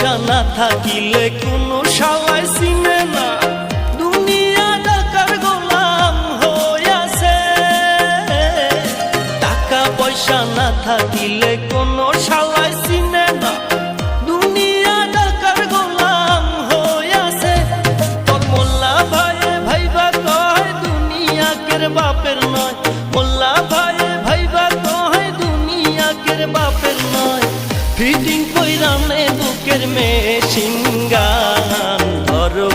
পয়সা না থাকিলে কোনো শালায় চিনে না, দুনিয়া টাকার গোলাম হইয়াছে। টাকা পয়সা না থাকিলে কোনো শালায় চিনে না, দুনিয়া টাকার গোলাম হইয়াছে। তোর মোল্লা ভাইয়ে ভাইবা কয় দুনিয়া কের বাপের নয়, মোল্লা ভাইয়ে ভাইবা কয় দুনিয়া কের বাপের নয়। ফিটিং কইরা নে বুকের মেশিন গান, ধরো